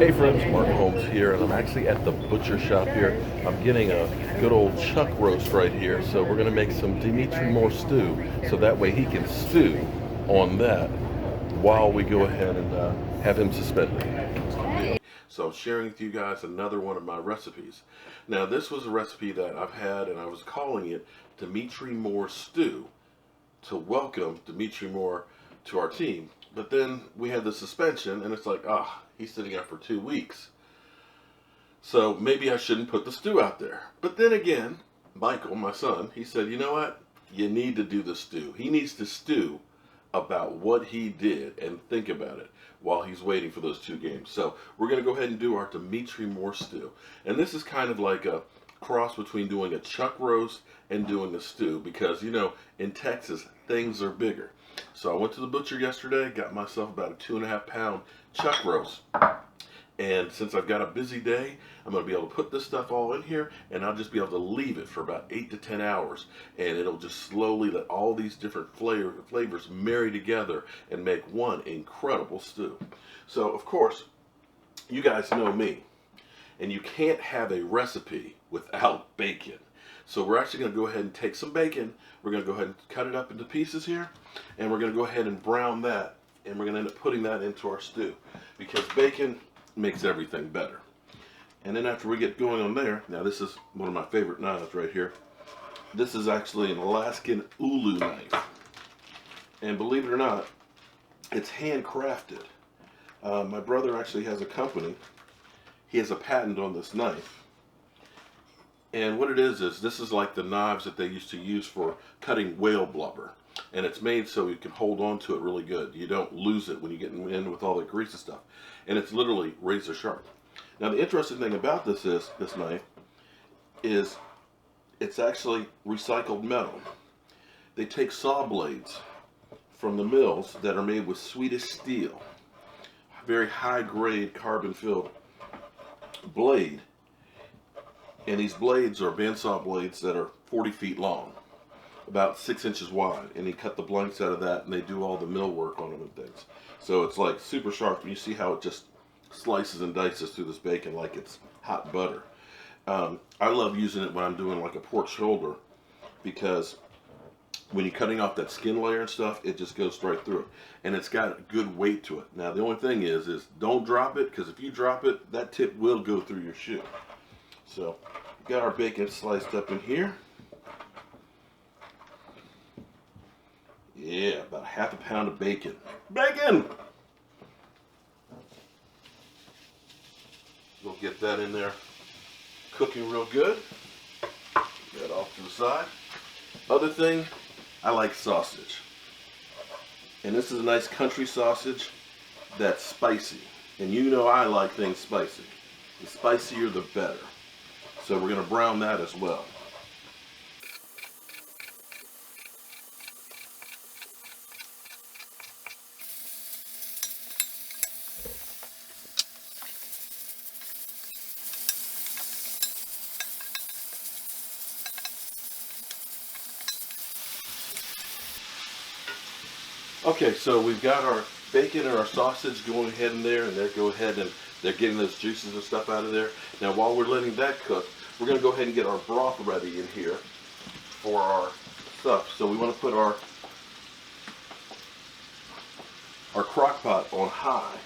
Hey friends, Mark Holmes here, and I'm actually at the butcher shop here. I'm getting a good old chuck roast right here, so we're going to make some Damontre Moore stew, so that way he can stew on that while we go ahead and have him suspended. So I'm sharing with you guys another one of my recipes. Now this was a recipe that I've had, and I was calling it Damontre Moore Stew to welcome Damontre Moore to our team. But then we had the suspension, and it's like, he's sitting out for 2 weeks. So maybe I shouldn't put the stew out there. But then again, Michael, my son, he said, you know what? You need to do the stew. He needs to stew about what he did and think about it while he's waiting for those 2 games. So we're going to go ahead and do our Damontre Moore stew. And this is kind of like a cross between doing a chuck roast and doing a stew, because, you know, in Texas, things are bigger. So I went to the butcher yesterday, got myself about a 2.5 pound chuck roast. And since I've got a busy day, I'm going to be able to put this stuff all in here, and I'll just be able to leave it for about 8 to 10 hours. And it'll just slowly let all these different flavors marry together and make one incredible stew. So, of course, you guys know me, and you can't have a recipe without bacon. So we're actually going to go ahead and take some bacon. We're going to go ahead and cut it up into pieces here, and we're going to go ahead and brown that, and we're going to end up putting that into our stew, because bacon makes everything better. And then after we get going on there, now this is one of my favorite knives right here. This is actually an Alaskan ulu knife, and believe it or not, it's handcrafted. My brother actually has a company. He has a patent on this knife. And what it is this is like the knives that they used to use for cutting whale blubber. And it's made so you can hold on to it really good. You don't lose it when you get in with all the greasy stuff. And it's literally razor sharp. Now the interesting thing about this knife is it's actually recycled metal. They take saw blades from the mills that are made with Swedish steel. Very high grade carbon filled blade. And these blades are bandsaw blades that are 40 feet long, about 6 inches wide. And they cut the blanks out of that, and they do all the mill work on them and things. So it's like super sharp. And you see how it just slices and dices through this bacon like it's hot butter. I love using it when I'm doing like a pork shoulder, because when you're cutting off that skin layer and stuff, it just goes right through it. And it's got a good weight to it. Now the only thing is don't drop it, because if you drop it, that tip will go through your shoe. So, we got our bacon sliced up in here. Yeah, about 1/2 pound of bacon. Bacon! We'll get that in there cooking real good. Get that off to the side. Other thing, I like sausage. And this is a nice country sausage that's spicy. And you know I like things spicy. The spicier the better. So we're going to brown that as well. Okay, so we've got our bacon and our sausage going ahead in there, and they're getting those juices and stuff out of there. Now while we're letting that cook, we're going to go ahead and get our broth ready in here for our stuff. So we want to put our crock pot on high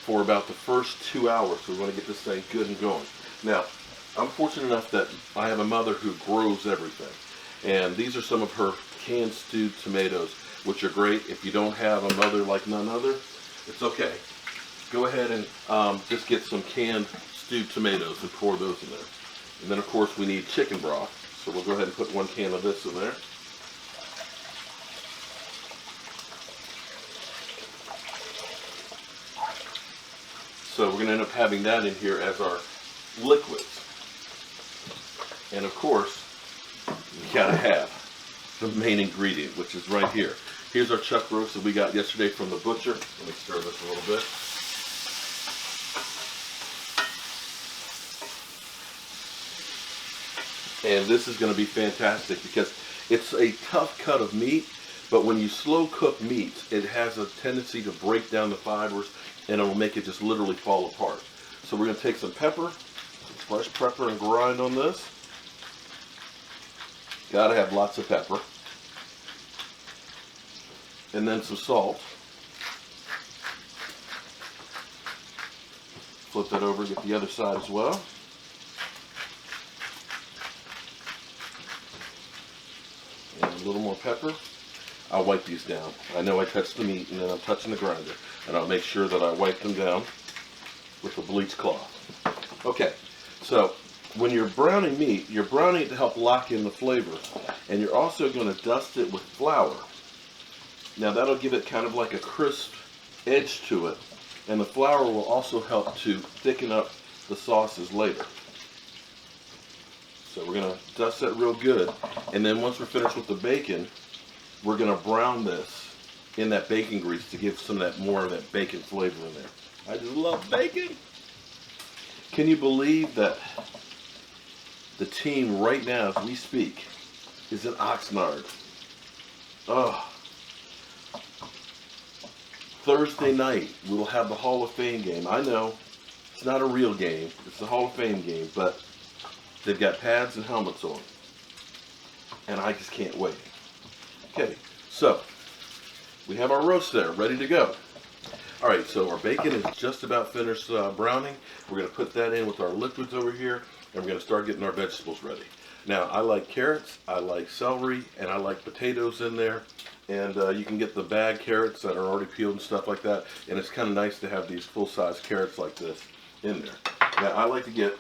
for about the first 2 hours. So we want to get this thing good and going. Now, I'm fortunate enough that I have a mother who grows everything. And these are some of her canned stewed tomatoes, which are great. If you don't have a mother like none other, it's okay. Go ahead and just get some canned stewed tomatoes and pour those in there. And then of course we need chicken broth. So we'll go ahead and put 1 can of this in there. So we're going to end up having that in here as our liquids. And of course, you gotta have the main ingredient, which is right here. Here's our chuck roast that we got yesterday from the butcher. Let me stir this a little bit. And this is going to be fantastic because it's a tough cut of meat, But when you slow cook meats, it has a tendency to break down the fibers, and it will make it just literally fall apart. So we're going to take some pepper, some fresh pepper, and grind on this. Got to have lots of pepper. And then some salt. Flip that over, get the other side as well. And a little more pepper. I'll wipe these down. I know I touched the meat and then I'm touching the grinder. And I'll make sure that I wipe them down with a bleach cloth. Okay, so when you're browning meat, you're browning it to help lock in the flavors. And you're also going to dust it with flour. Now that'll give it kind of like a crisp edge to it. And the flour will also help to thicken up the sauces later. So we're going to dust that real good. And then once we're finished with the bacon, we're going to brown this in that bacon grease to give some of that more of that bacon flavor in there. I just love bacon. Can you believe that the team right now, as we speak, is in Oxnard? Oh. Thursday night, we will have the Hall of Fame game. I know it's not a real game. It's the Hall of Fame game, but they've got pads and helmets on. And I just can't wait. Okay, so we have our roast there, ready to go. All right, so our bacon is just about finished browning. We're going to put that in with our liquids over here, and we're going to start getting our vegetables ready. Now, I like carrots, I like celery, and I like potatoes in there. And you can get the bag carrots that are already peeled and stuff like that. And it's kind of nice to have these full-size carrots like this in there. Now, I like to get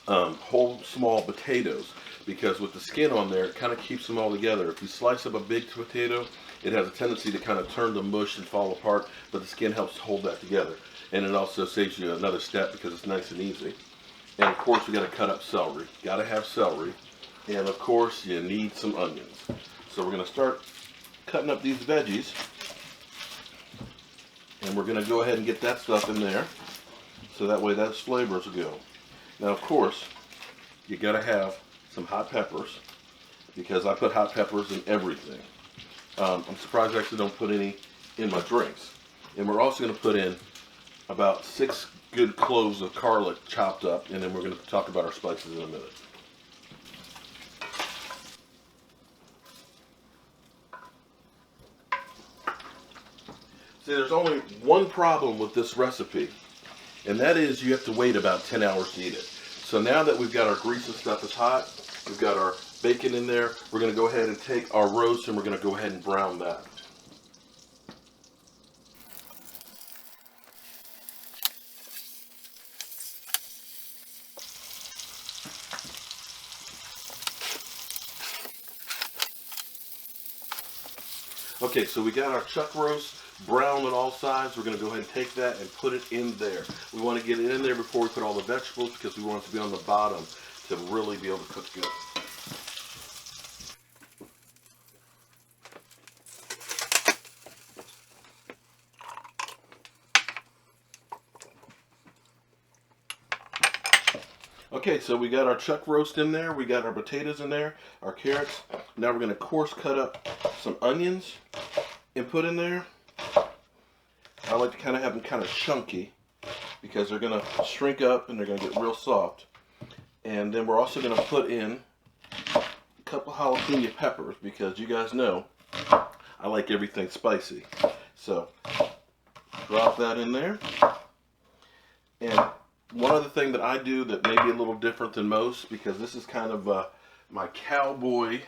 whole small potatoes because with the skin on there, it kind of keeps them all together. If you slice up a big potato, it has a tendency to kind of turn to mush and fall apart, but the skin helps hold that together. And it also saves you another step because it's nice and easy. And of course, we got to cut up celery. Got to have celery. And of course, you need some onions. So we're going to start cutting up these veggies, and we're going to go ahead and get that stuff in there so that way those flavors will go. Now of course you got to have some hot peppers because I put hot peppers in everything. I'm surprised I actually don't put any in my drinks. And we're also going to put in about 6 good cloves of garlic chopped up, and then we're going to talk about our spices in a minute. See, there's only one problem with this recipe, and that is you have to wait about 10 hours to eat it. So now that we've got our grease and stuff is hot, we've got our bacon in there, we're going to go ahead and take our roast and we're going to go ahead and brown that. Okay, so we got our chuck roast brown on all sides. We're going to go ahead and take that and put it in there. We want to get it in there before we put all the vegetables because we want it to be on the bottom to really be able to cook good. Okay, so we got our chuck roast in there, we got our potatoes in there, our carrots. Now we're going to coarse cut up some onions and put in there. I like to kind of have them kind of chunky because they're going to shrink up and they're going to get real soft. And then we're also going to put in a couple jalapeno peppers because you guys know I like everything spicy. So drop that in there. And one other thing that I do that may be a little different than most, because this is kind of my CowboyJobu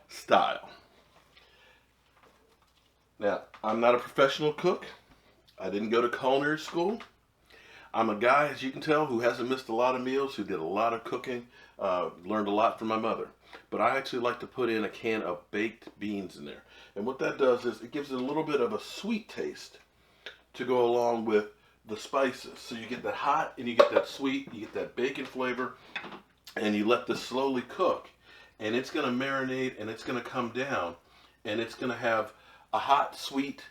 style. Now, I'm not a professional cook. I didn't go to culinary school. I'm a guy, as you can tell, who hasn't missed a lot of meals, who did a lot of cooking, learned a lot from my mother. But I actually like to put in a can of baked beans in there. And what that does is it gives it a little bit of a sweet taste to go along with the spices. So you get that hot and you get that sweet, you get that bacon flavor, and you let this slowly cook, and it's going to marinate and it's going to come down, and it's going to have a hot, sweet,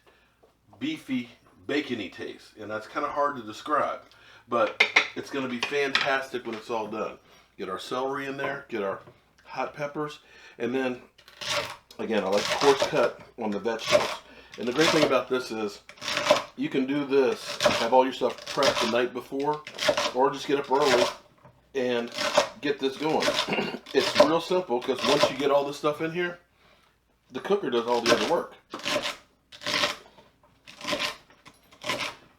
beefy, bacony taste. And that's kind of hard to describe, but it's going to be fantastic when it's all done. Get our celery in there, get our hot peppers, and then Again, I like coarse cut on the vegetables. And the great thing about this is you can do this, have all your stuff prepped the night before, or just get up early and get this going. It's real simple because once you get all this stuff in here, the cooker does all the other work.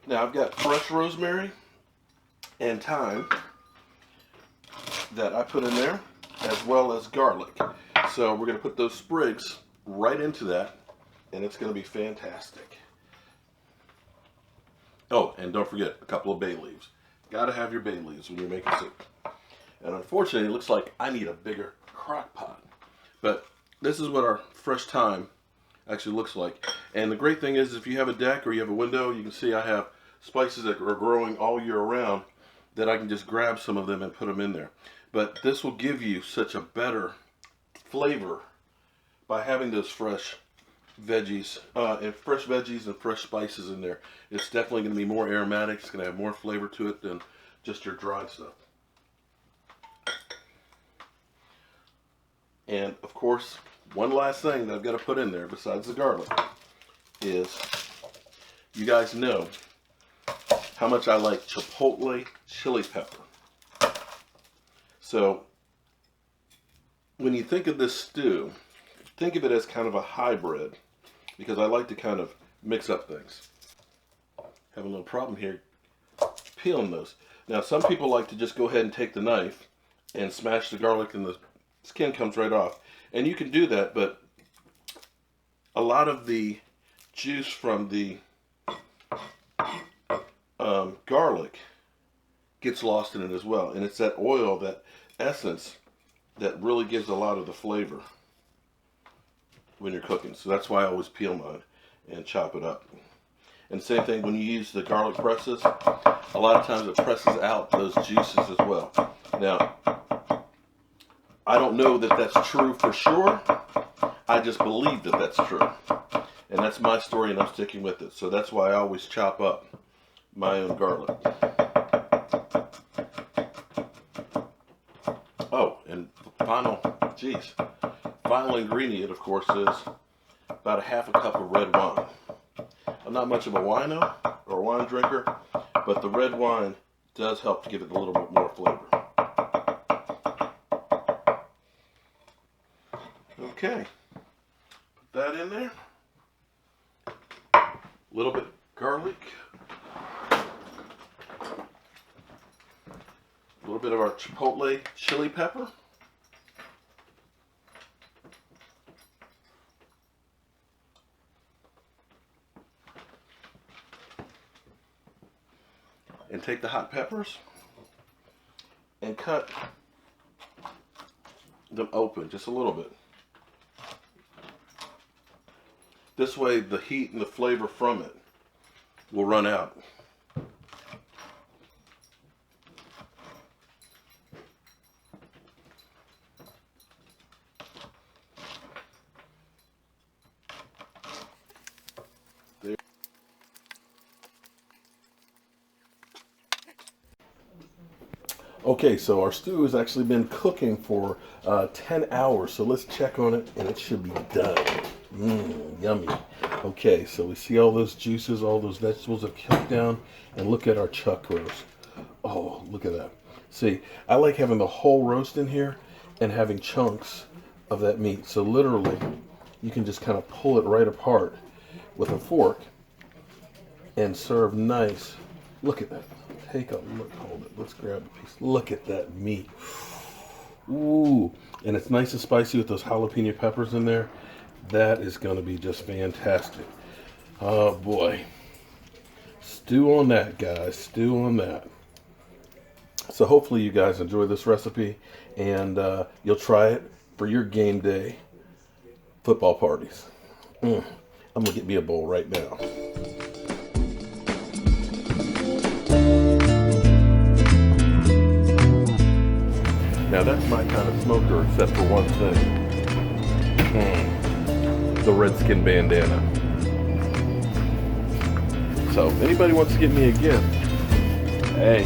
Now I've got fresh rosemary and thyme that I put in there, as well as garlic. So we're going to put those sprigs right into that, and it's going to be fantastic. Oh, and don't forget a couple of bay leaves. Got to have your bay leaves when you're making soup. And unfortunately, it looks like I need a bigger crock pot. But this is what our fresh thyme actually looks like. And the great thing is, if you have a deck or you have a window, you can see I have spices that are growing all year round that I can just grab some of them and put them in there. But this will give you such a better flavor by having those fresh veggies and fresh spices in there. It's definitely going to be more aromatic. It's going to have more flavor to it than just your dried stuff. And of course, one last thing that I've got to put in there besides the garlic is, you guys know how much I like chipotle chili pepper. So when you think of this stew, think of it as kind of a hybrid, because I like to kind of mix up things. Have a little problem here peeling those. Now some people like to just go ahead and take the knife and smash the garlic and the skin comes right off. And you can do that, but a lot of the juice from the garlic gets lost in it as well. And it's that oil, that essence, that really gives a lot of the flavor when you're cooking. So that's why I always peel mine and chop it up. And same thing when you use the garlic presses, a lot of times it presses out those juices as well. Now, I don't know that that's true for sure. I just believe that that's true. And that's my story, and I'm sticking with it. So that's why I always chop up my own garlic. Oh, and final ingredient, of course, is about a half a cup of red wine. I'm not much of a wino or wine drinker, but the red wine does help to give it a little bit more flavor. Okay, put that in there. A little bit garlic. A little bit of our chipotle chili pepper. And take the hot peppers and cut them open just a little bit. This way the heat and the flavor from it will run out. Okay, so our stew has actually been cooking for 10 hours, so let's check on it, and it should be done. Yummy. Okay, so we see all those juices, all those vegetables have cooked down, and look at our chuck roast. Oh, look at that. See, I like having the whole roast in here and having chunks of that meat. So literally, you can just kind of pull it right apart with a fork and serve nice. Look at that. Take a look. Hold it. Let's grab a piece. Look at that meat. Ooh. And it's nice and spicy with those jalapeno peppers in there. That is going to be just fantastic. Oh boy. Stew on that, guys. Stew on that. So hopefully you guys enjoy this recipe, and you'll try it for your game day football parties. I'm going to get me a bowl right now. Now that's my kind of smoker, except for one thing. The Redskin bandana. So if anybody wants to get me a gift, hey,